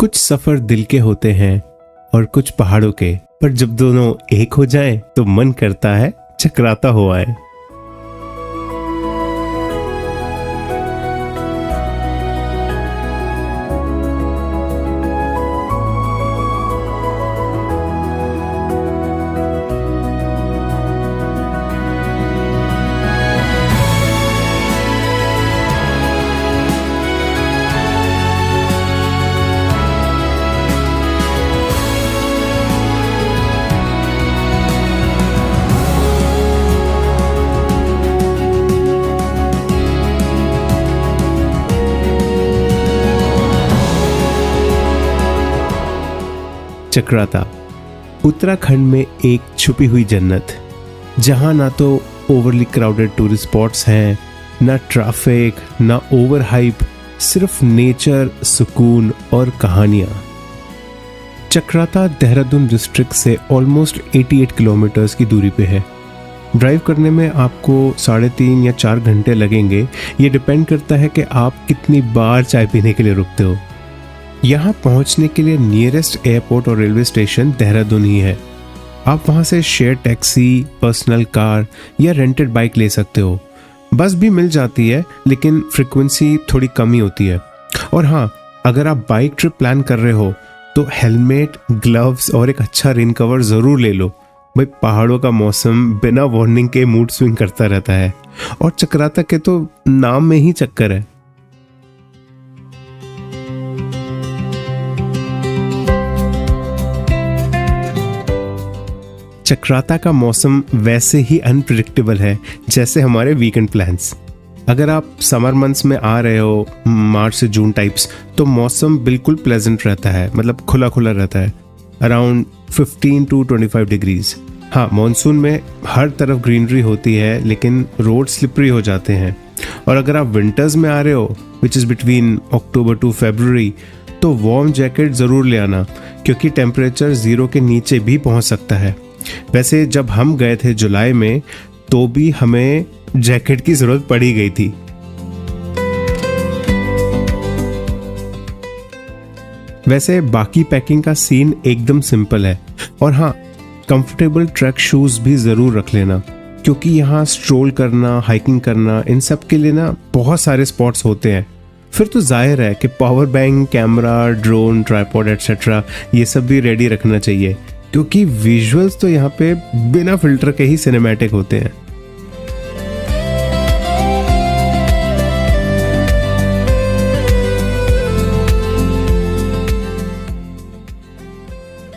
कुछ सफर दिल के होते हैं और कुछ पहाड़ों के, पर जब दोनों एक हो जाएं तो मन करता है चकराता हो आए। चकराता उत्तराखंड में एक छुपी हुई जन्नत, जहां ना तो ओवरली क्राउडेड टूरिस्ट स्पॉट्स हैं, ना ट्रैफिक, ना ओवर हाइप, सिर्फ नेचर, सुकून और कहानियां। चकराता देहरादून डिस्ट्रिक्ट से ऑलमोस्ट 88 किलोमीटर्स की दूरी पे है। ड्राइव करने में आपको 3.5 या 4 घंटे लगेंगे। ये डिपेंड करता है कि आप कितनी बार चाय पीने के लिए रुकते हो। यहाँ पहुँचने के लिए नियरेस्ट एयरपोर्ट और रेलवे स्टेशन देहरादून ही है। आप वहाँ से शेयर टैक्सी, पर्सनल कार या रेंटेड बाइक ले सकते हो। बस भी मिल जाती है, लेकिन फ्रीक्वेंसी थोड़ी कम ही होती है। और हाँ, अगर आप बाइक ट्रिप प्लान कर रहे हो तो हेलमेट, ग्लव्स और एक अच्छा रेन कवर ज़रूर ले लो। भाई, पहाड़ों का मौसम बिना वार्निंग के मूड स्विंग करता रहता है, और चकराता के तो नाम में ही चक्कर है। चकराता का मौसम वैसे ही अनप्रेडिक्टेबल है जैसे हमारे वीकेंड प्लान्स। अगर आप समर मंथ्स में आ रहे हो, मार्च से जून टाइप्स, तो मौसम बिल्कुल प्लेजेंट रहता है, मतलब खुला खुला रहता है, अराउंड 15 to 25 डिग्रीज। हाँ, मॉनसून में हर तरफ ग्रीनरी होती है, लेकिन रोड स्लिपरी हो जाते हैं। और अगर आप विंटर्स में आ रहे हो, which is between October to February, तो वार्म जैकेट ज़रूर ले आना, क्योंकि टेम्परेचर 0 के नीचे भी पहुँच सकता है। वैसे जब हम गए थे जुलाई में, तो भी हमें जैकेट की जरूरत पड़ी गई थी। वैसे बाकी पैकिंग का सीन एकदम सिंपल है। और हाँ, कंफर्टेबल ट्रैक शूज भी जरूर रख लेना, क्योंकि यहाँ स्ट्रोल करना, हाइकिंग करना, इन सब के लिए ना बहुत सारे स्पॉट्स होते हैं। फिर तो जाहिर है कि power bank, camera, drone, tripod etcetera ये सब भी रेडी रखना चाहिए, क्योंकि विजुअल्स तो यहाँ पे बिना फिल्टर के ही सिनेमैटिक होते हैं।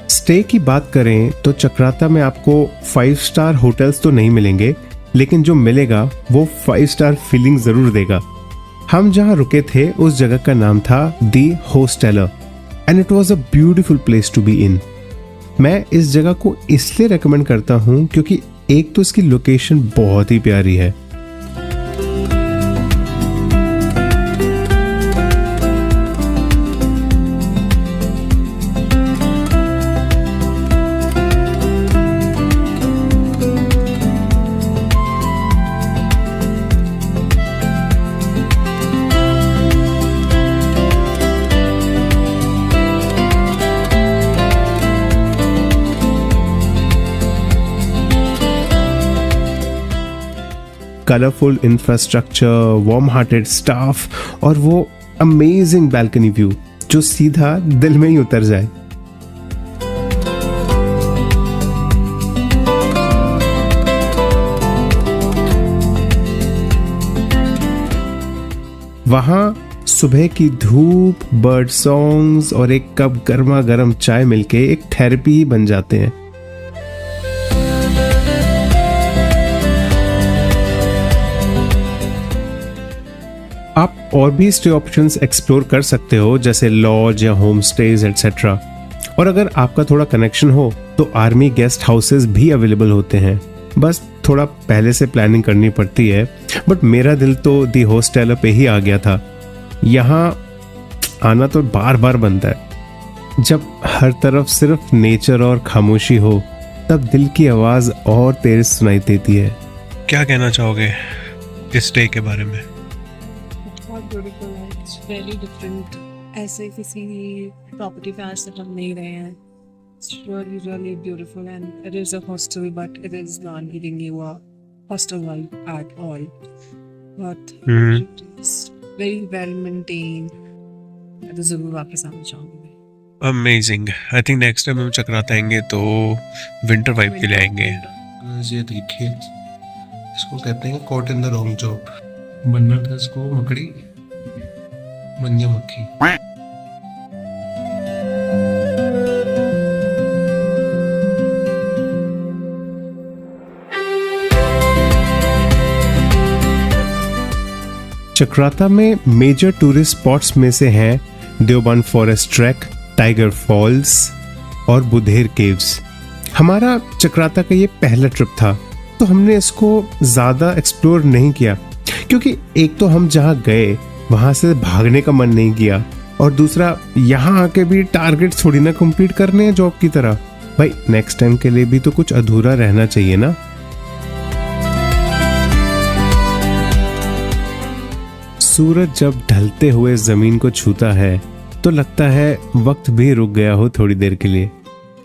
स्टे की बात करें तो चकराता में आपको 5 स्टार होटल्स तो नहीं मिलेंगे, लेकिन जो मिलेगा वो 5 स्टार फीलिंग जरूर देगा। हम जहाँ रुके थे उस जगह का नाम था the Hosteller, and it was a beautiful place to be in. मैं इस जगह को इसलिए रेकमेंड करता हूँ क्योंकि एक तो इसकी लोकेशन बहुत ही प्यारी है। Colourful infrastructure, warm hearted staff और वो अमेजिंग बैल्कनी व्यू जो सीधा दिल में ही उतर जाए। वहां सुबह की धूप, बर्ड सॉन्ग्स और एक कप गर्मा गर्म चाय मिलके एक थेरेपी ही बन जाते हैं। आप और भी स्टे ऑप्शंस एक्सप्लोर कर सकते हो, जैसे लॉज या होम स्टेज एटसेट्रा। और अगर आपका थोड़ा कनेक्शन हो तो आर्मी गेस्ट हाउसेस भी अवेलेबल होते हैं। बस थोड़ा पहले से प्लानिंग करनी पड़ती है, बट मेरा दिल तो दी होस्टेलर पे ही आ गया था। यहाँ आना तो बार बार बनता है। जब हर तरफ सिर्फ नेचर और खामोशी हो, तब दिल की आवाज़ और तेज सुनाई देती है। क्या कहना चाहोगे इस स्टे के बारे में? बहुत ब्यूटीफुल है, इट्स वेरी डिफरेंट ऐसे किसी प्रॉपर्टी पे आज तक हम नहीं रहे हैं. It's really, really beautiful, and it is a hostel, but it is not giving you a hostel vibe at all. But it's very well maintained. मैं तो ज़रूर वापस आना चाहूँगी. Amazing. I think next time हम चक्राता आएंगे तो विंटर वाइब के लिए आएंगे. ये देखिए, इसको कहते हैं caught in the wrong job. बनना था इसको मकड़ी, बन गया मक्खी. चक्राता में मेजर टूरिस्ट स्पॉट्स में से हैं Deoband forest track, tiger false और बुधेर केव्स. हमारा चक्राता का ये पहला ट्रिप था, तो हमने इसको ज़्यादा एक्सप्लोर नहीं किया, क्योंकि एक तो हम जहाँ गए वहाँ से भागने का मन नहीं किया, और दूसरा यहाँ आके भी टारगेट थोड़ी ना कंप्लीट करने हैं जॉब की तरह. भाई नेक्स्ट टाइम के लिए भी तो कुछ अधूरा रहना चाहिए ना. सूरज जब ढलते हुए जमीन को छूता है तो लगता है वक्त भी रुक गया हो थोड़ी देर के लिए.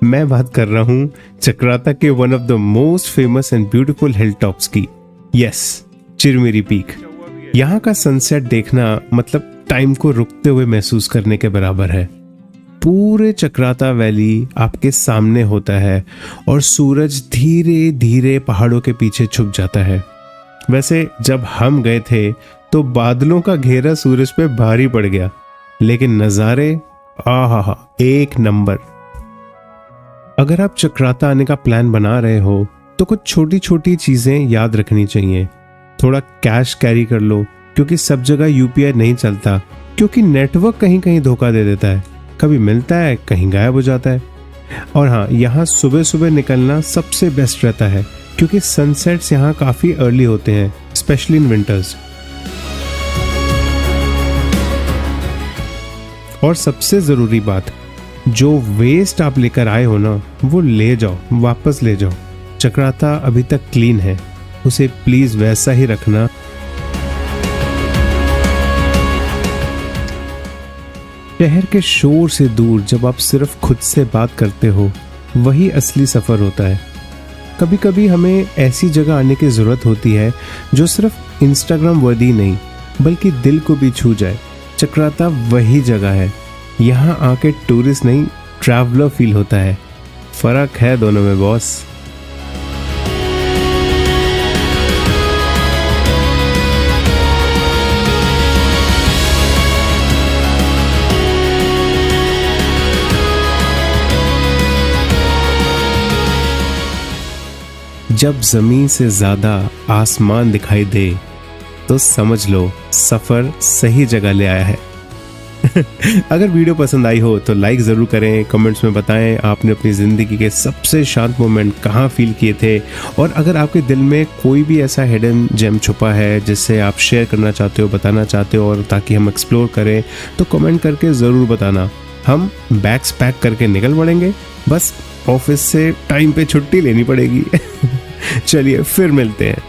मैं बात कर रहा हूँ चक्राता के one of the most famous and beautiful hill tops की. Yes, Chirmiri peak. यहाँ का सनसेट देखना मतलब टाइम को रुकते हुए महसूस करने के बराबर है. पूरे चक्राता वैली आपके सामने होता है और सूरज धीरे धीरे पहाड़ों के पीछे छुप जाता है. वैसे जब हम गए थे तो बादलों का घेरा सूरज पे भारी पड़ गया, लेकिन नज़ारे आहा एक नंबर. अगर आप चक्राता आने का प्लान बना रहे हो तो कुछ छोटी छोटी चीजें याद रखनी चाहिए. थोड़ा कैश कैरी कर लो, क्योंकि सब जगह यूपीआई नहीं चलता, क्योंकि नेटवर्क कहीं कहीं धोखा दे देता है. कभी मिलता है, कहीं गायब हो जाता है. और हाँ, यहाँ सुबह सुबह निकलना सबसे बेस्ट रहता है, क्योंकि सनसेट्स यहाँ काफ़ी अर्ली होते हैं, स्पेशली इन विंटर्स. और सबसे ज़रूरी बात, जो वेस्ट आप लेकर आए हो ना, वो ले जाओ, वापस ले जाओ. चक्राता अभी तक क्लीन है, उसे प्लीज़ वैसा ही रखना. शहर के शोर से दूर जब आप सिर्फ खुद से बात करते हो, वही असली सफ़र होता है. कभी कभी हमें ऐसी जगह आने की ज़रूरत होती है जो सिर्फ इंस्टाग्राम वर्दी नहीं, बल्कि दिल को भी छू जाए. चक्राता वही जगह है. यहाँ आके टूरिस्ट नहीं, ट्रैवलर फील होता है. फर्क है दोनों में बॉस. जब जमीन से ज्यादा आसमान दिखाई दे तो समझ लो सफर सही जगह ले आया है. अगर वीडियो पसंद आई हो तो लाइक ज़रूर करें. कमेंट्स में बताएं आपने अपनी ज़िंदगी के सबसे शांत मोमेंट कहाँ फील किए थे, और अगर आपके दिल में कोई भी ऐसा हिडन जेम छुपा है जिससे आप शेयर करना चाहते हो, बताना चाहते हो, और ताकि हम एक्सप्लोर करें, तो कमेंट करके ज़रूर बताना. हम बैग्स पैक करके निकल पड़ेंगे. बस ऑफिस से टाइम पे छुट्टी लेनी पड़ेगी. चलिए फिर मिलते हैं.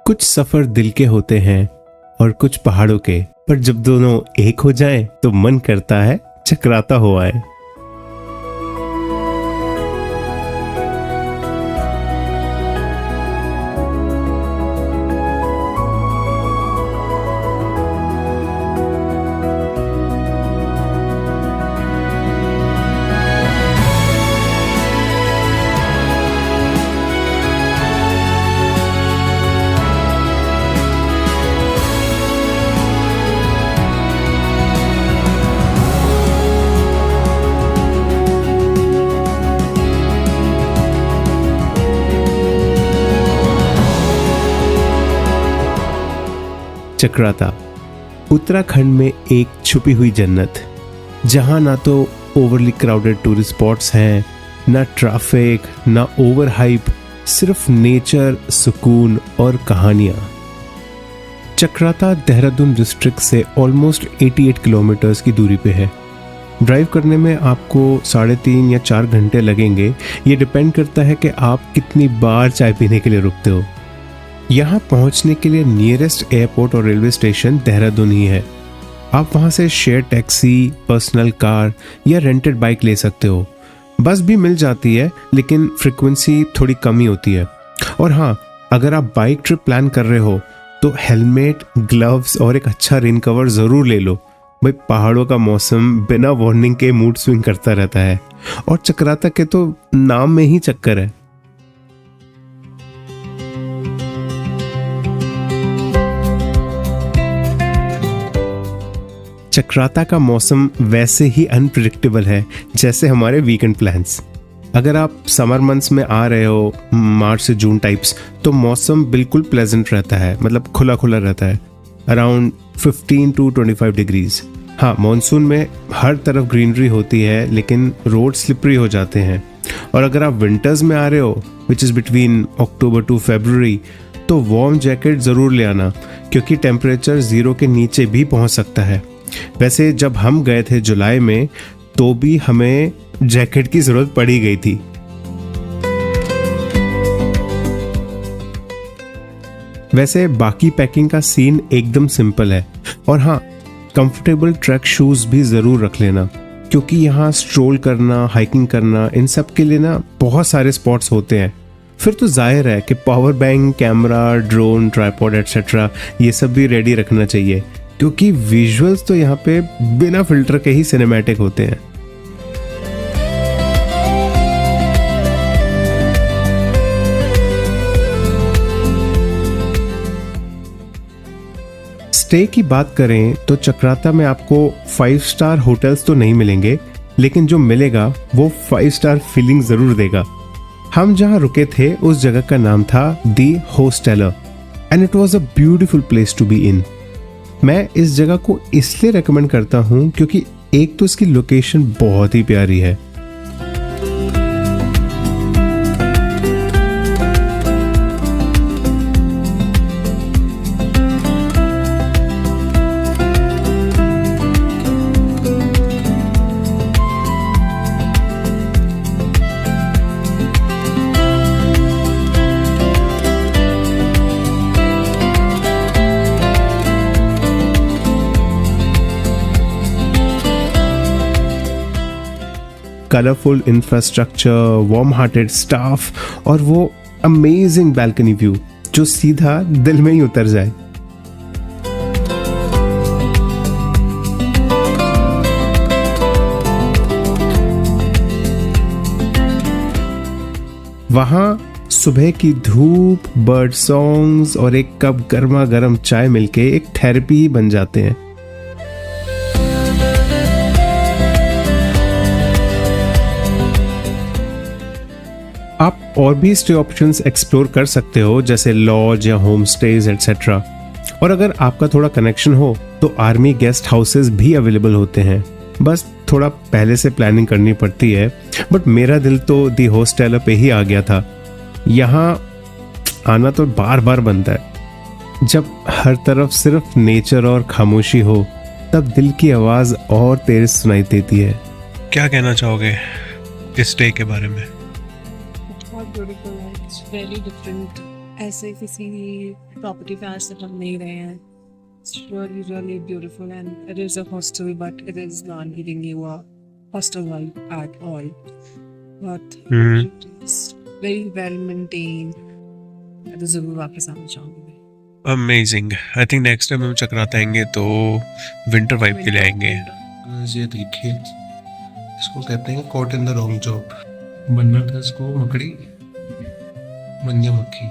कुछ सफर दिल के होते हैं और कुछ पहाड़ों के, पर जब दोनों एक हो जाएं तो मन करता है चक्राता हो आए. चक्राता, उत्तराखंड में एक छुपी हुई जन्नत, जहां ना तो ओवरली क्राउडेड टूरिस्ट स्पॉट्स हैं, ना ट्रैफिक, ना ओवर हाइप, सिर्फ नेचर, सुकून और कहानियां। चक्राता देहरादून डिस्ट्रिक्ट से ऑलमोस्ट 88 किलोमीटर्स की दूरी पे है। ड्राइव करने में आपको 3.5 या 4 घंटे लगेंगे। ये डिपेंड करता है कि आप कितनी बार चाय पीने के लिए रुकते हो। यहाँ पहुँचने के लिए नियरेस्ट एयरपोर्ट और रेलवे स्टेशन देहरादून ही है। आप वहाँ से शेयर टैक्सी, पर्सनल कार या रेंटेड बाइक ले सकते हो। बस भी मिल जाती है, लेकिन फ्रिक्वेंसी थोड़ी कम ही होती है। और हाँ, अगर आप बाइक ट्रिप प्लान कर रहे हो तो हेलमेट, ग्लव्स और एक अच्छा रेन कवर ज़रूर ले लो। भाई, पहाड़ों का मौसम बिना वार्निंग के मूड स्विंग करता रहता है, और चक्राता के तो नाम में ही चक्कर है। चक्राता का मौसम वैसे ही अनप्रिडिक्टेबल है जैसे हमारे वीकेंड प्लान्स। अगर आप समर मंथ्स में आ रहे हो, मार्च से जून टाइप्स, तो मौसम बिल्कुल प्लेजेंट रहता है, मतलब खुला खुला रहता है, अराउंड 15 to 25 डिग्रीज। हाँ, मॉनसून में हर तरफ ग्रीनरी होती है, लेकिन रोड स्लिपरी हो जाते हैं। और अगर आप विंटर्स में आ रहे हो, which is between October to February, तो वार्म जैकेट ज़रूर ले आना, क्योंकि टेम्परेचर 0 के नीचे भी पहुँच सकता है। वैसे जब हम गए थे जुलाई में, तो भी हमें जैकेट की जरूरत पड़ी गई थी। वैसे बाकी पैकिंग का सीन एकदम सिंपल है। और हाँ, कंफर्टेबल ट्रैक शूज भी जरूर रख लेना, क्योंकि यहाँ स्ट्रोल करना, हाइकिंग करना, इन सब के लिए ना बहुत सारे स्पॉट्स होते हैं। फिर तो जाहिर है कि power bank, camera, drone, tripod etcetera ये सब भी रेडी रखना चाहिए, क्योंकि विजुअल्स तो यहाँ पे बिना फिल्टर के ही सिनेमैटिक होते हैं। स्टे की बात करें तो चक्राता में आपको 5 स्टार होटल्स तो नहीं मिलेंगे, लेकिन जो मिलेगा वो 5 स्टार फीलिंग जरूर देगा। हम जहाँ रुके थे उस जगह का नाम था the Hosteller, and it was a beautiful place to be in. मैं इस जगह को इसलिए रेकमेंड करता हूँ क्योंकि एक तो इसकी लोकेशन बहुत ही प्यारी है। Colourful infrastructure, warm hearted staff और वो अमेजिंग बैल्कनी व्यू जो सीधा दिल में ही उतर जाए। वहां सुबह की धूप, बर्ड सॉन्ग्स और एक कप गर्मा गर्म चाय मिलके एक थेरेपी ही बन जाते हैं। आप और भी स्टे ऑप्शंस एक्सप्लोर कर सकते हो, जैसे लॉज या होम स्टेज एटसेट्रा। और अगर आपका थोड़ा कनेक्शन हो तो आर्मी गेस्ट हाउसेस भी अवेलेबल होते हैं, बस थोड़ा पहले से प्लानिंग करनी पड़ती है। बट मेरा दिल तो दी हॉस्टेलर पे ही आ गया था। यहाँ आना तो बार बार बनता है। जब हर तरफ सिर्फ नेचर और खामोशी हो, तब दिल की आवाज़ और तेज सुनाई देती है। क्या कहना चाहोगे इस स्टे के बारे में? बहुत ब्यूटीफुल है, इट्स वेरी डिफरेंट। ऐसे किसी प्रॉपर्टी पे आज तक हम नहीं रहे हैं। It's really, really beautiful, and it is a hostel, but it is not giving you a hostel vibe at all. But it is very well maintained. मैं तो जरूर वापस आना चाहूँगी। Amazing. I think next time हम चक्राता आएंगे तो winter vibe के लिए आएंगे। ये देखिए, इसको कहते हैं caught in the wrong job. बनना था इसको मकड़ी, बन गया मक्खी।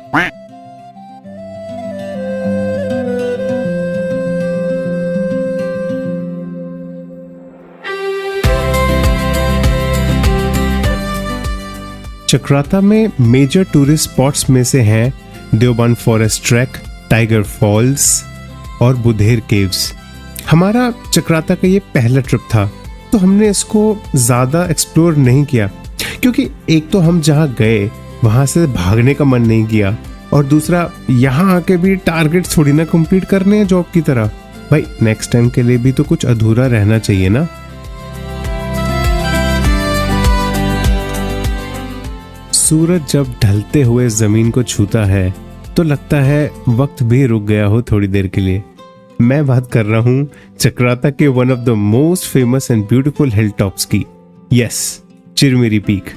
चक्राता में मेजर टूरिस्ट स्पॉट्स में से हैं Deoband forest track, tiger false, और बुधेर केव्स। हमारा चक्राता का ये पहला ट्रिप था, तो हमने इसको ज़्यादा एक्सप्लोर नहीं किया, क्योंकि एक तो हम जहाँ गए वहाँ से भागने का मन नहीं किया, और दूसरा यहाँ आके भी टारगेट थोड़ी ना कंप्लीट करने हैं जॉब की तरह। भाई नेक्स्ट टाइम के लिए भी तो कुछ अधूरा रहना चाहिए ना। सूरज जब ढलते हुए जमीन को छूता है तो लगता है वक्त भी रुक गया हो थोड़ी देर के लिए। मैं बात कर रहा हूँ चक्राता के one of the most famous and beautiful hill tops की। Yes, Chirmiri peak.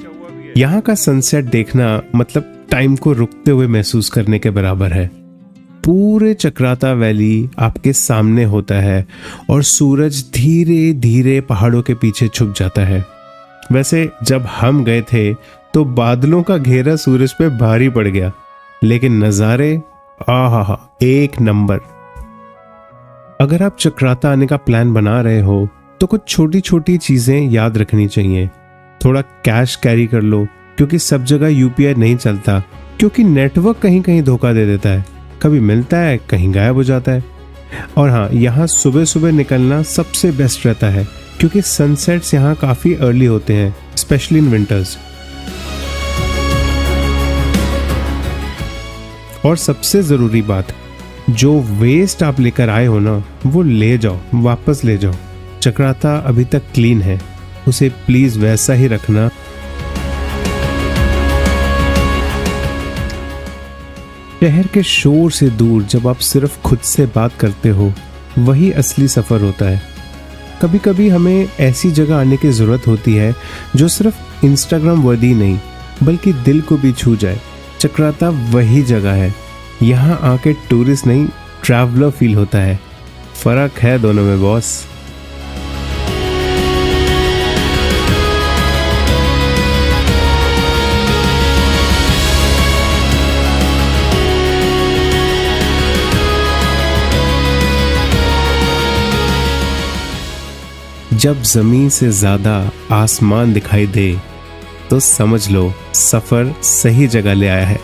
यहाँ का सनसेट देखना मतलब टाइम को रुकते हुए महसूस करने के बराबर है। पूरे चक्राता वैली आपके सामने होता है और सूरज धीरे धीरे पहाड़ों के पीछे छुप जाता है। वैसे जब हम गए थे तो बादलों का घेरा सूरज पे भारी पड़ गया, लेकिन नज़ारे आहा एक नंबर। अगर आप चक्राता आने का प्लान बना रहे हो तो कुछ छोटी छोटी चीजें याद रखनी चाहिए। थोड़ा कैश कैरी कर लो, क्योंकि सब जगह यूपीआई नहीं चलता, क्योंकि नेटवर्क कहीं कहीं धोखा दे देता है, कभी मिलता है कहीं गायब हो जाता है। और हाँ, यहाँ सुबह सुबह निकलना सबसे बेस्ट रहता है, क्योंकि सनसेट्स यहाँ काफ़ी अर्ली होते हैं, स्पेशली इन विंटर्स। और सबसे ज़रूरी बात, जो वेस्ट आप लेकर आए हो ना, वो ले जाओ, वापस ले जाओ। चक्राता अभी तक क्लीन है, उसे प्लीज़ वैसा ही रखना। शहर के शोर से दूर जब आप सिर्फ खुद से बात करते हो, वही असली सफ़र होता है। कभी कभी हमें ऐसी जगह आने की ज़रूरत होती है जो सिर्फ इंस्टाग्राम वर्दी नहीं, बल्कि दिल को भी छू जाए। चक्राता वही जगह है। यहाँ आके टूरिस्ट नहीं, ट्रैवलर फील होता है। फ़र्क है दोनों में बॉस। जब जमीन से ज्यादा आसमान दिखाई दे तो समझ लो सफर सही जगह ले आया है।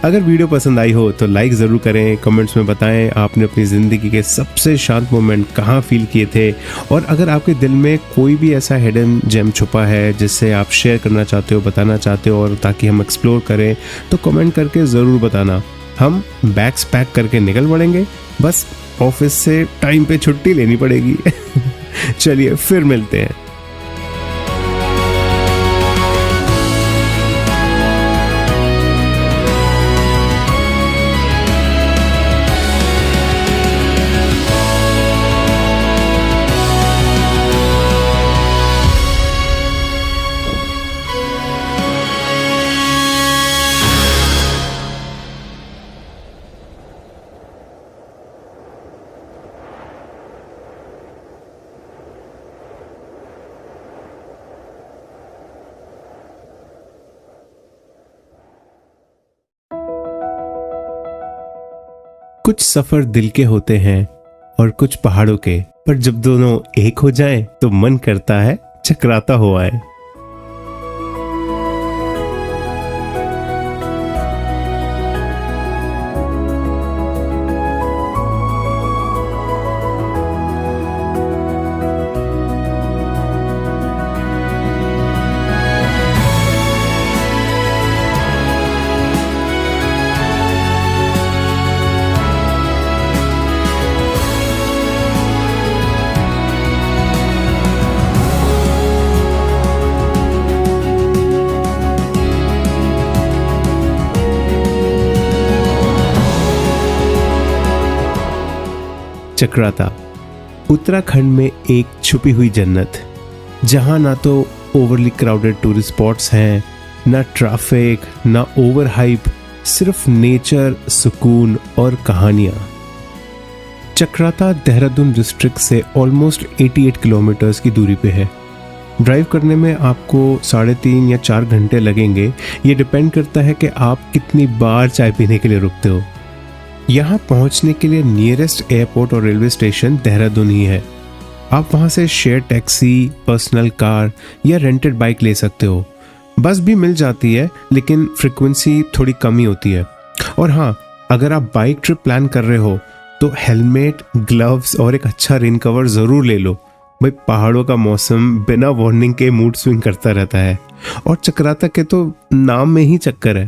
अगर वीडियो पसंद आई हो तो लाइक ज़रूर करें, कमेंट्स में बताएं आपने अपनी ज़िंदगी के सबसे शांत मोमेंट कहाँ फील किए थे, और अगर आपके दिल में कोई भी ऐसा हिडन जेम छुपा है जिससे आप शेयर करना चाहते हो, बताना चाहते हो, और ताकि हम एक्सप्लोर करें, तो कमेंट करके ज़रूर बताना। हम बैग्स पैक करके निकल पड़ेंगे, बस ऑफिस से टाइम पे छुट्टी लेनी पड़ेगी। चलिए फिर मिलते हैं। कुछ सफर दिल के होते हैं और कुछ पहाड़ों के, पर जब दोनों एक हो जाएं तो मन करता है चक्राता हो आए। चक्राता उत्तराखंड में एक छुपी हुई जन्नत, जहां ना तो ओवरली क्राउडेड टूरिस्ट स्पॉट्स हैं, ना ट्रैफिक, ना ओवर हाइप, सिर्फ नेचर, सुकून और कहानियां। चक्राता देहरादून डिस्ट्रिक्ट से ऑलमोस्ट 88 किलोमीटर्स की दूरी पे है। ड्राइव करने में आपको 3.5 या 4 घंटे लगेंगे। ये डिपेंड करता है कि आप कितनी बार चाय पीने के लिए रुकते हो। यहाँ पहुँचने के लिए नियरेस्ट एयरपोर्ट और रेलवे स्टेशन देहरादून ही है। आप वहाँ से शेयर टैक्सी, पर्सनल कार या रेंटेड बाइक ले सकते हो। बस भी मिल जाती है, लेकिन फ्रिक्वेंसी थोड़ी कम ही होती है। और हाँ, अगर आप बाइक ट्रिप प्लान कर रहे हो तो तो हेलमेट, ग्लव्स और एक अच्छा रेन कवर ज़रूर ले लो। भाई पहाड़ों का मौसम बिना वार्निंग के मूड स्विंग करता रहता है और चक्राता के तो नाम में ही चक्कर है।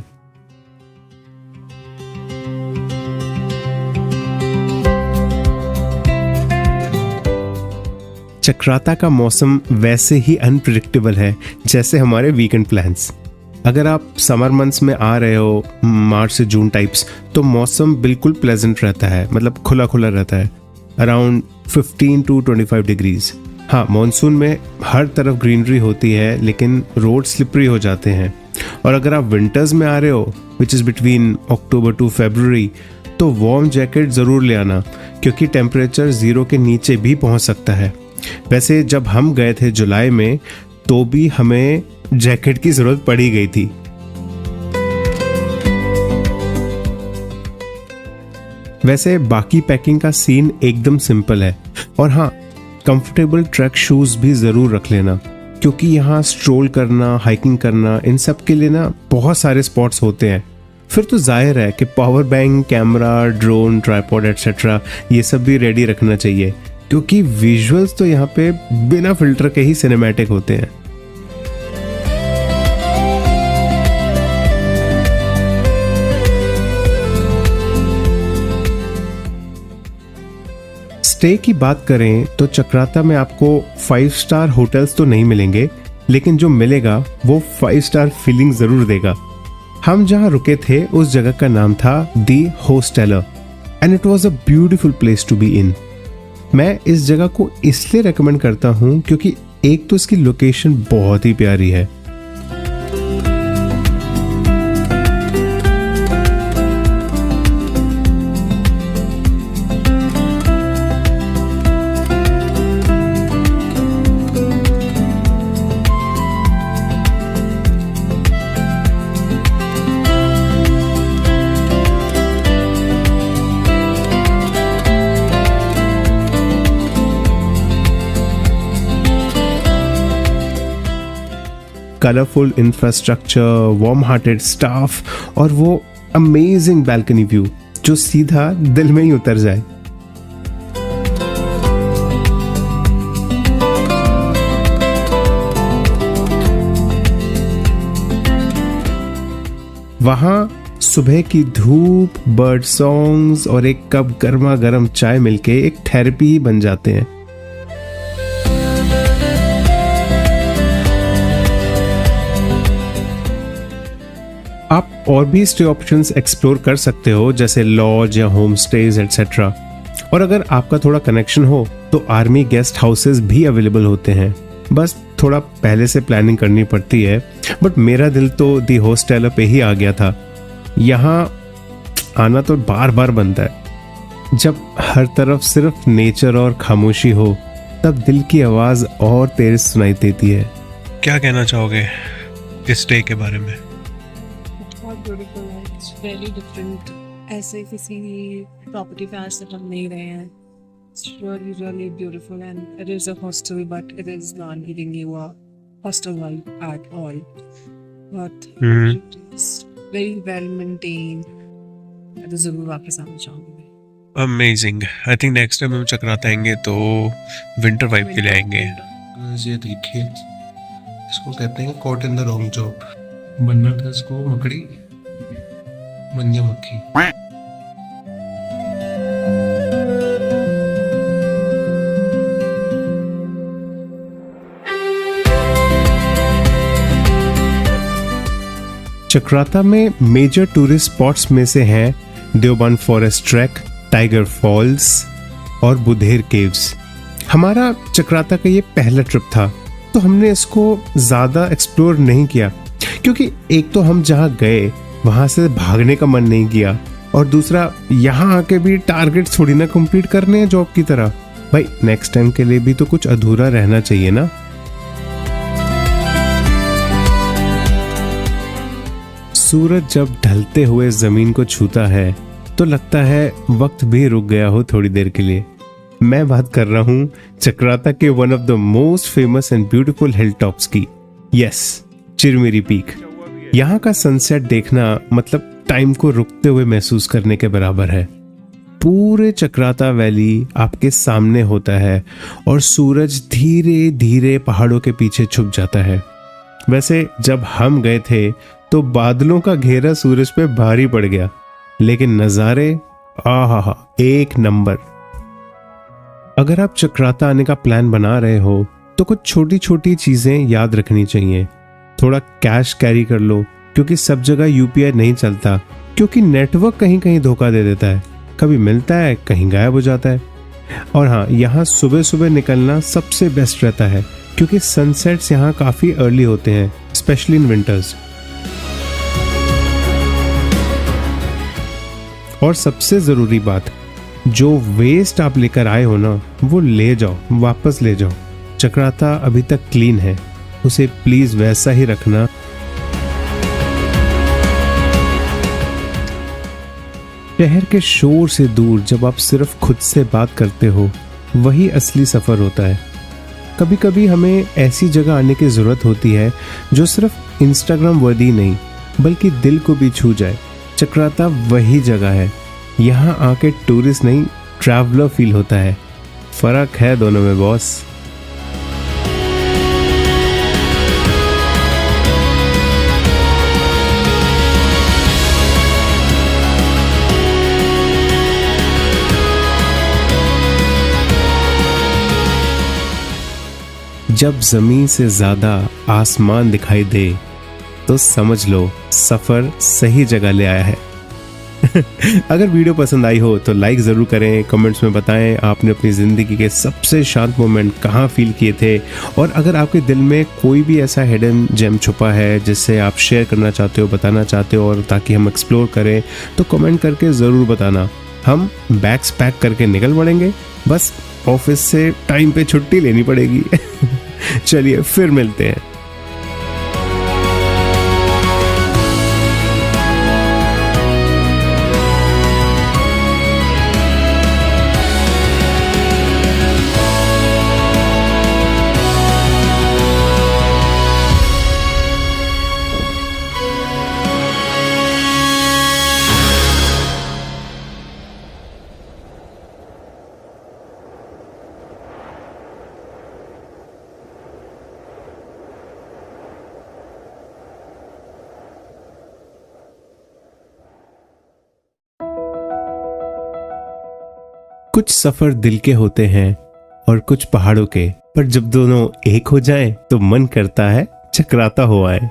चक्राता का मौसम वैसे ही अनप्रिडिक्टेबल है जैसे हमारे वीकेंड प्लान्स। अगर आप समर मंथ्स में आ रहे हो, मार्च से जून टाइप्स, तो मौसम बिल्कुल प्लेजेंट रहता है, मतलब खुला खुला रहता है, अराउंड 15 to 25 डिग्रीज। हाँ, मॉनसून में हर तरफ ग्रीनरी होती है लेकिन रोड स्लिपरी हो जाते हैं। और अगर आप विंटर्स में आ रहे हो, which is between October to February, तो वार्म जैकेट ज़रूर ले आना क्योंकि टेम्परेचर 0 के नीचे भी पहुंच सकता है। वैसे जब हम गए थे जुलाई में तो भी हमें जैकेट की ज़रूरत पड़ी गई थी। वैसे बाकी पैकिंग का सीन एकदम सिंपल है। और हाँ, कंफर्टेबल ट्रैक शूज़ भी ज़रूर रख लेना क्योंकि यहाँ स्ट्रोल करना, हाइकिंग करना, इन सब के लिए ना बहुत सारे स्पॉट्स होते हैं। फिर तो जाहिर है कि power bank, camera, drone, tripod etcetera ये सब भी रेडी रखना चाहिए क्योंकि विजुअल्स तो यहाँ पे बिना फिल्टर के ही सिनेमैटिक होते हैं। स्टे की बात करें तो चक्राता में आपको 5 स्टार होटल्स तो नहीं मिलेंगे, लेकिन जो मिलेगा वो 5 स्टार फीलिंग जरूर देगा। हम जहां रुके थे उस जगह का नाम था the Hosteller and it was a beautiful place to be in. मैं इस जगह को इसलिए रेकमेंड करता हूं क्योंकि एक तो इसकी लोकेशन बहुत ही प्यारी है। Colourful infrastructure, warm hearted staff और वो अमेजिंग बैल्कनी व्यू जो सीधा दिल में ही उतर जाए। वहां सुबह की धूप, बर्ड सॉन्ग्स और एक कप गर्मा गर्म चाय मिलके एक थेरेपी ही बन जाते हैं। आप और भी स्टे ऑप्शंस एक्सप्लोर कर सकते हो जैसे लॉज या होम स्टेज एटसेट्रा। और अगर आपका थोड़ा कनेक्शन हो तो आर्मी गेस्ट हाउसेस भी अवेलेबल होते हैं, बस थोड़ा पहले से प्लानिंग करनी पड़ती है। बट मेरा दिल तो दी होस्टेलर पे ही आ गया था। यहाँ आना तो बार बार बनता है। जब हर तरफ सिर्फ नेचर और खामोशी हो तब दिल की आवाज़ और तेज सुनाई देती है। क्या कहना चाहोगे इस स्टे के बारे में? बहुत ब्यूटीफुल है, इट्स वेरी डिफरेंट। ऐसे किसी प्रॉपर्टी पे आज तक हम नहीं रहे हैं। It's really, really beautiful, and it is a hostel, but it is not giving you a hostel vibe at all. But it is very well maintained. मैं तो जरूर वापस आना चाहूँगी। Amazing. I think next time हम चक्राता आएंगे तो winter vibe के लिए आएंगे। ये देखिए, इसको कहते हैं caught in the wrong job. बनना था इसको मकड़ी, बन गया मक्खी। चक्राता में मेजर टूरिस्ट स्पॉट्स में से हैं Deoband forest track, tiger false और बुधेर केव्स। हमारा चक्राता का ये पहला ट्रिप था तो हमने इसको ज़्यादा एक्सप्लोर नहीं किया क्योंकि एक तो हम जहाँ गए वहाँ से भागने का मन नहीं किया और दूसरा यहाँ आके भी टारगेट थोड़ी ना कंप्लीट करने हैं जॉब की तरह। भाई नेक्स्ट टाइम के लिए भी तो कुछ अधूरा रहना चाहिए ना। सूरज जब ढलते हुए जमीन को छूता है तो लगता है वक्त भी रुक गया हो थोड़ी देर के लिए। मैं बात कर रहा हूँ चक्राता के one of the most famous and beautiful hill tops की। Yes, Chirmiri peak. यहाँ का सनसेट देखना मतलब टाइम को रुकते हुए महसूस करने के बराबर है। पूरे चक्राता वैली आपके सामने होता है और सूरज धीरे धीरे पहाड़ों के पीछे छुप जाता है। वैसे जब हम गए थे तो बादलों का घेरा सूरज पे भारी पड़ गया, लेकिन नज़ारे आहा एक नंबर। अगर आप चक्राता आने का प्लान बना रहे हो तो कुछ छोटी छोटी चीजें याद रखनी चाहिए। थोड़ा कैश कैरी कर लो, क्योंकि सब जगह यूपीआई नहीं चलता, क्योंकि नेटवर्क कहीं कहीं धोखा दे देता है, कभी मिलता है कहीं गायब हो जाता है। और हाँ, यहाँ सुबह सुबह निकलना सबसे बेस्ट रहता है, क्योंकि सनसेट्स यहाँ काफी अर्ली होते हैं, स्पेशली इन विंटर्स। और सबसे जरूरी बात, जो वेस्ट आप लेकर आए हो ना, वो ले जाओ, वापस ले जाओ। चक्राता अभी तक क्लीन है, उसे प्लीज वैसा ही रखना। शहर के शोर से दूर जब आप सिर्फ खुद से बात करते हो, वही असली सफर होता है। कभी कभी हमें ऐसी जगह आने की जरूरत होती है जो सिर्फ इंस्टाग्राम वर्दी नहीं, बल्कि दिल को भी छू जाए। चक्राता वही जगह है। यहाँ आके टूरिस्ट नहीं, ट्रैवलर फील होता है। फर्क है दोनों में बॉस। जब जमीन से ज्यादा आसमान दिखाई दे तो समझ लो सफर सही जगह ले आया है। अगर वीडियो पसंद आई हो तो लाइक ज़रूर करें, कमेंट्स में बताएं आपने अपनी ज़िंदगी के सबसे शांत मोमेंट कहाँ फील किए थे। और अगर आपके दिल में कोई भी ऐसा हिडन जेम छुपा है जिससे आप शेयर करना चाहते हो, बताना चाहते हो, और ताकि हम एक्सप्लोर करें, तो कमेंट करके ज़रूर बताना। हम बैग्स पैक करके निकल पड़ेंगे, बस ऑफिस से टाइम पे छुट्टी लेनी पड़ेगी। चलिए फिर मिलते हैं। कुछ सफर दिल के होते हैं और कुछ पहाड़ों के, पर जब दोनों एक हो जाएं तो मन करता है चक्राता हो आए।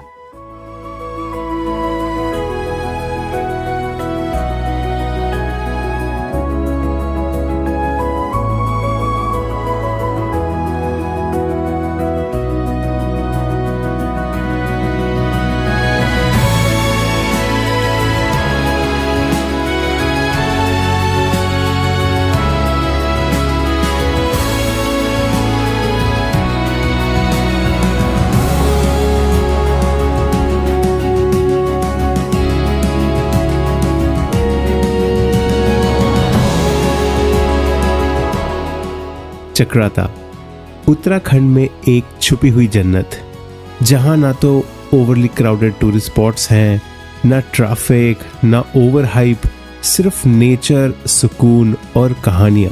चक्राता उत्तराखंड में एक छुपी हुई जन्नत, जहां ना तो ओवरली क्राउडेड टूरिस्ट स्पॉट्स हैं, ना ट्रैफिक, ना ओवर हाइप, सिर्फ नेचर, सुकून और कहानियां।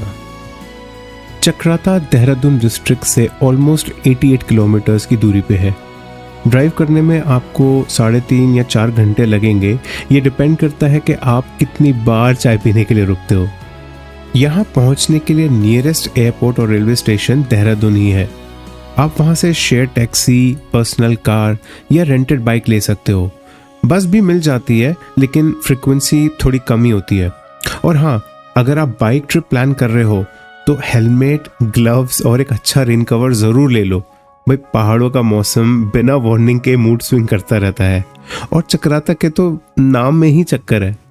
चक्राता देहरादून डिस्ट्रिक्ट से ऑलमोस्ट 88 किलोमीटर्स की दूरी पे है। ड्राइव करने में आपको 3.5 या 4 घंटे लगेंगे। ये डिपेंड करता है कि आप कितनी बार चाय पीने के लिए रुकते हो। यहाँ पहुँचने के लिए नियरेस्ट एयरपोर्ट और रेलवे स्टेशन देहरादून ही है। आप वहाँ से शेयर टैक्सी, पर्सनल कार या रेंटेड बाइक ले सकते हो। बस भी मिल जाती है, लेकिन फ्रीक्वेंसी थोड़ी कम ही होती है। और हाँ, अगर आप बाइक ट्रिप प्लान कर रहे हो तो हेलमेट, ग्लव्स और एक अच्छा रेन कवर ज़रूर ले लो। भाई, पहाड़ों का मौसम बिना वार्निंग के मूड स्विंग करता रहता है, और चक्राता के तो नाम में ही चक्कर है।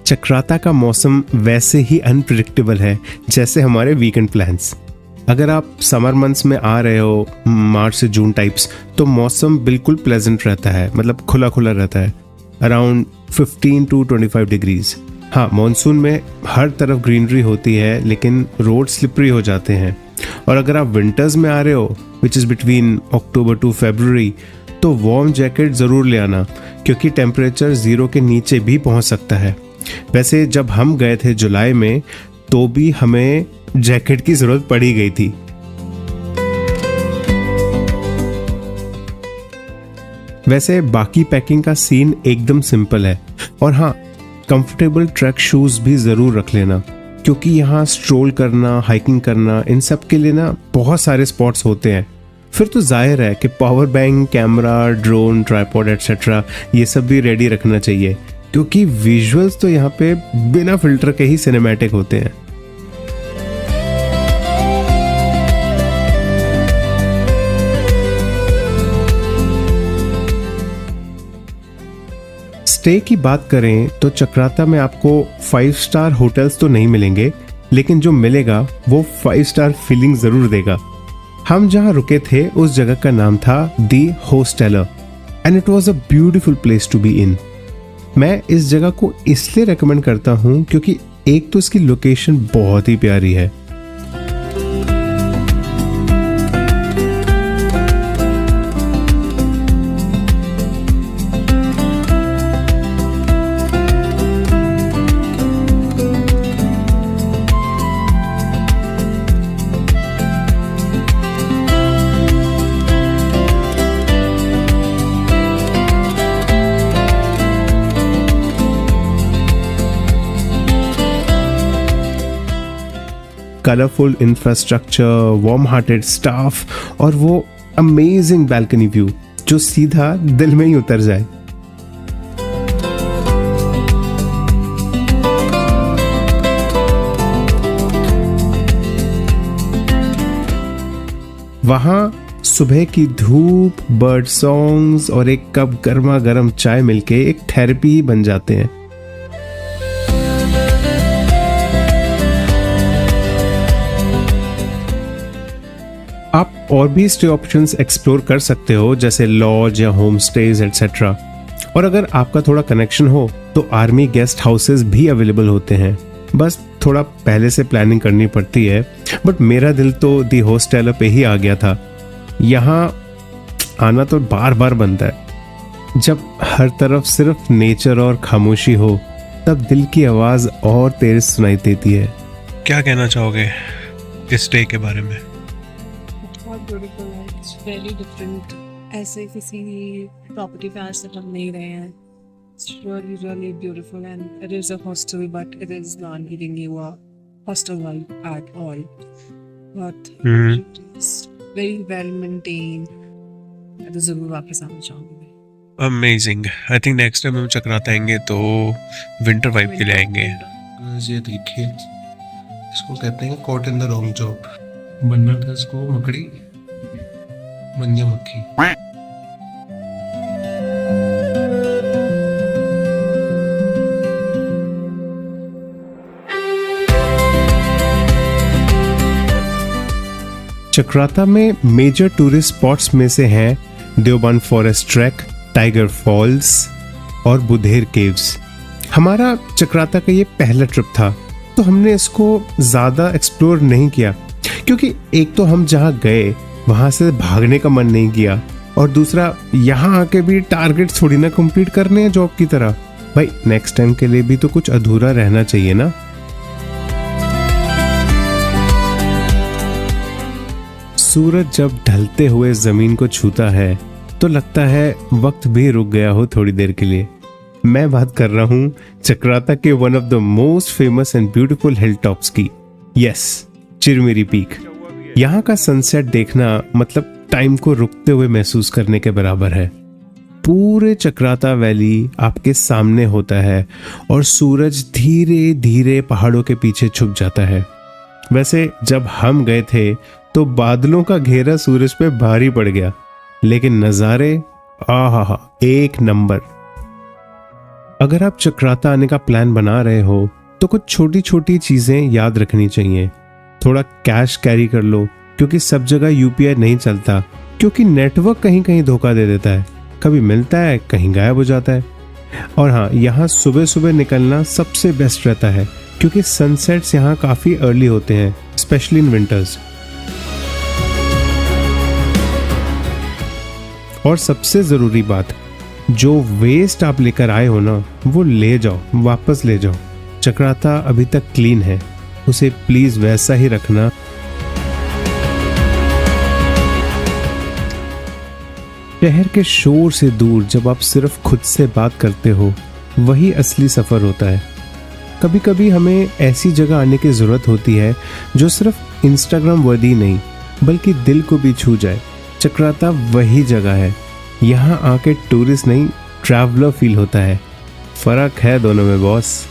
चक्राता का मौसम वैसे ही अनप्रिडिक्टेबल है जैसे हमारे वीकेंड प्लान्स। अगर आप समर मंथ्स में आ रहे हो, मार्च से जून टाइप्स, तो मौसम बिल्कुल प्लेजेंट रहता है, मतलब खुला खुला रहता है, अराउंड 15 to 25 डिग्रीज। हाँ, मॉनसून में हर तरफ ग्रीनरी होती है, लेकिन रोड स्लिपरी हो जाते हैं। और अगर आप विंटर्स में आ रहे हो, which is between October to February, तो वार्म जैकेट ज़रूर ले आना, क्योंकि टेम्परेचर 0 के नीचे भी पहुंच सकता है। वैसे जब हम गए थे जुलाई में तो भी हमें जैकेट की ज़रूरत पड़ी गई थी। वैसे बाकी पैकिंग का सीन एकदम सिंपल है। और हाँ, कंफर्टेबल ट्रैक शूज़ भी ज़रूर रख लेना, क्योंकि यहाँ स्ट्रोल करना, हाइकिंग करना, इन सब के लिए ना बहुत सारे स्पॉट्स होते हैं। फिर तो जाहिर है कि power bank, camera, drone, tripod etcetera ये सब भी रेडी रखना चाहिए, क्योंकि विजुअल्स तो यहाँ पे बिना फिल्टर के ही सिनेमैटिक होते हैं। स्टे की बात करें तो चक्राता में आपको 5 स्टार होटल्स तो नहीं मिलेंगे, लेकिन जो मिलेगा वो 5 स्टार फीलिंग जरूर देगा। हम जहां रुके थे उस जगह का नाम था the Hosteller and it was a beautiful place to be in. मैं इस जगह को इसलिए रेकमेंड करता हूं क्योंकि एक तो इसकी लोकेशन बहुत ही प्यारी है। Colourful infrastructure, warm hearted staff और वो अमेजिंग बैल्कनी व्यू जो सीधा दिल में ही उतर जाए। वहां सुबह की धूप, बर्ड सॉन्ग्स और एक कप गर्मा गर्म चाय मिलके एक थेरेपी ही बन जाते हैं। आप और भी स्टे ऑप्शंस एक्सप्लोर कर सकते हो, जैसे लॉज या होम स्टेज एटसेट्रा। और अगर आपका थोड़ा कनेक्शन हो तो आर्मी गेस्ट हाउसेस भी अवेलेबल होते हैं, बस थोड़ा पहले से प्लानिंग करनी पड़ती है। बट मेरा दिल तो दी होस्टेलर पे ही आ गया था। यहाँ आना तो बार बार बनता है। जब हर तरफ सिर्फ नेचर और खामोशी हो तब दिल की आवाज़ और तेज सुनाई देती है। क्या कहना चाहोगे इस स्टे के बारे में? बहुत ब्यूटीफुल है, इट्स वेरी डिफरेंट। ऐसे किसी प्रॉपर्टी पे आज तक हम नहीं रहे हैं। It's really really beautiful and it is a hostel but it is not giving you a hostel vibe at all, but it's very well maintained. मैं तो जरूर वापस आना चाहूँगी। Amazing. I think next time हम चक्राता आएंगे तो विंटर वाइब के लिए आएंगे। ये देखिए, इसको कहते हैं caught in the wrong job. बनना था इसको मकड़ी, बन गया मक्खी। चक्राता में मेजर टूरिस्ट स्पॉट्स में से हैं Deoband forest track, tiger false और बुधेर केव्स। हमारा चक्राता का ये पहला ट्रिप था, तो हमने इसको ज़्यादा एक्सप्लोर नहीं किया, क्योंकि एक तो हम जहाँ गए वहाँ से भागने का मन नहीं किया, और दूसरा यहाँ आके भी टारगेट थोड़ी ना कंप्लीट करने हैं जॉब की तरह। भाई नेक्स्ट टाइम के लिए भी तो कुछ अधूरा रहना चाहिए ना। सूरज जब ढलते हुए जमीन को छूता है तो लगता है वक्त भी रुक गया हो थोड़ी देर के लिए। मैं बात कर रहा हूँ चक्राता के one of the most famous and beautiful hill tops की। Yes, Chirmiri peak. यहाँ का सनसेट देखना मतलब टाइम को रुकते हुए महसूस करने के बराबर है। पूरे चक्राता वैली आपके सामने होता है और सूरज धीरे धीरे पहाड़ों के पीछे छुप जाता है। वैसे जब हम गए थे तो बादलों का घेरा सूरज पे भारी पड़ गया, लेकिन नज़ारे आहा एक नंबर। अगर आप चक्राता आने का प्लान बना रहे हो तो कुछ छोटी छोटी चीजें याद रखनी चाहिए। थोड़ा कैश कैरी कर लो, क्योंकि सब जगह यूपीआई नहीं चलता, क्योंकि नेटवर्क कहीं कहीं धोखा दे देता है, कभी मिलता है कहीं गायब हो जाता है। और हाँ, यहाँ सुबह सुबह निकलना सबसे बेस्ट रहता है, क्योंकि सनसेट्स यहाँ काफ़ी अर्ली होते हैं, स्पेशली इन विंटर्स। और सबसे ज़रूरी बात, जो वेस्ट आप लेकर आए हो ना, वो ले जाओ, वापस ले जाओ। चक्राता अभी तक क्लीन है, उसे प्लीज़ वैसा ही रखना। शहर के शोर से दूर जब आप सिर्फ खुद से बात करते हो, वही असली सफ़र होता है। कभी कभी हमें ऐसी जगह आने की ज़रूरत होती है जो सिर्फ इंस्टाग्राम वर्दी नहीं, बल्कि दिल को भी छू जाए। चक्राता वही जगह है। यहाँ आके टूरिस्ट नहीं, ट्रैवलर फील होता है। फ़र्क है दोनों में बॉस।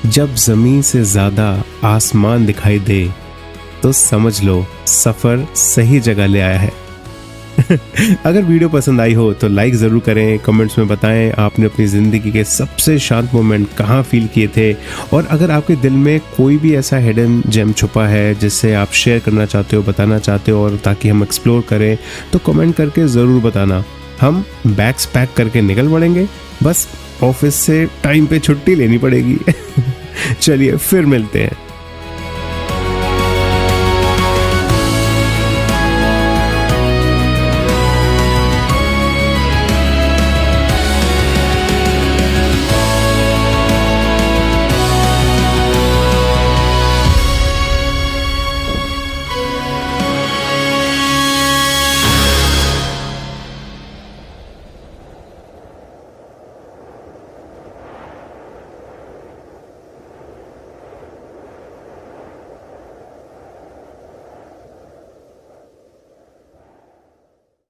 जब ज़मीन से ज़्यादा आसमान दिखाई दे तो समझ लो सफ़र सही जगह ले आया है। अगर वीडियो पसंद आई हो तो लाइक ज़रूर करें, कमेंट्स में बताएं आपने अपनी ज़िंदगी के सबसे शांत मोमेंट कहाँ फील किए थे, और अगर आपके दिल में कोई भी ऐसा हिडन जेम छुपा है जिससे आप शेयर करना चाहते हो, बताना चाहते हो, और ताकि हम एक्सप्लोर करें, तो कमेंट करके ज़रूर बताना। हम बैग्स पैक करके निकल पड़ेंगे, बस ऑफिस से टाइम पे छुट्टी लेनी पड़ेगी। चलिए फिर मिलते हैं।